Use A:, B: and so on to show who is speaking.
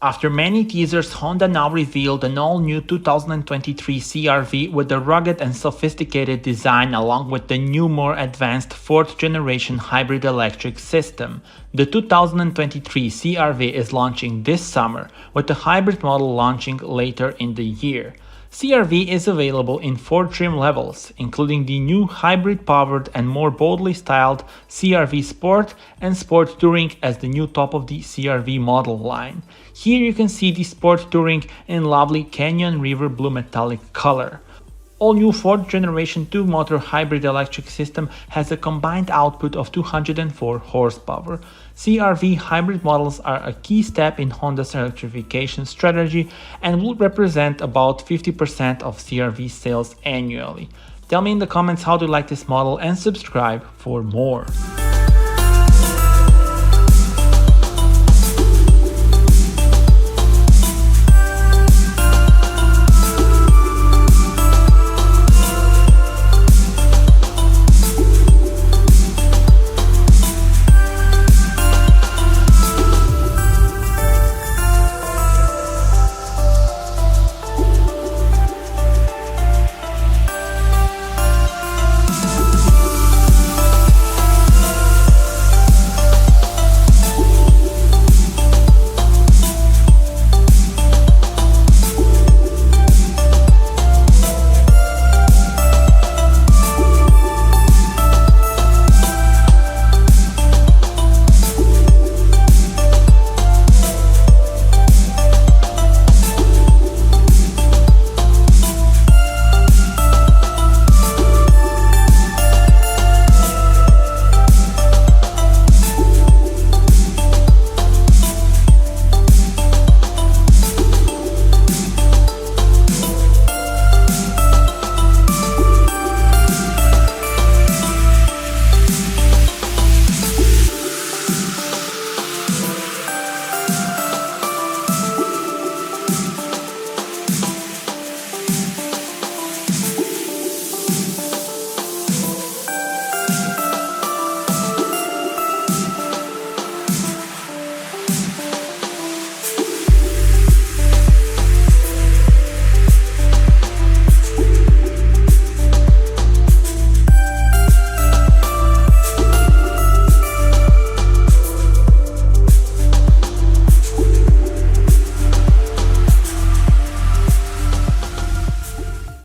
A: After many teasers, Honda now revealed an all-new 2023 CR-V with a rugged and sophisticated design along with the new more advanced 4th generation hybrid electric system. The 2023 CR-V is launching this summer, with the hybrid model launching later in the year. CR-V is available in 4 trim levels, including the new hybrid-powered and more boldly styled CR-V Sport and Sport Touring as the new top of the CR-V model line. Here you can see the Sport Touring in lovely Canyon River Blue metallic color. All-new 4th generation 2-motor hybrid electric system has a combined output of 204 horsepower. CR-V hybrid models are a key step in Honda's electrification strategy and will represent about 50% of CR-V sales annually. Tell me in the comments how do you like this model and subscribe for more.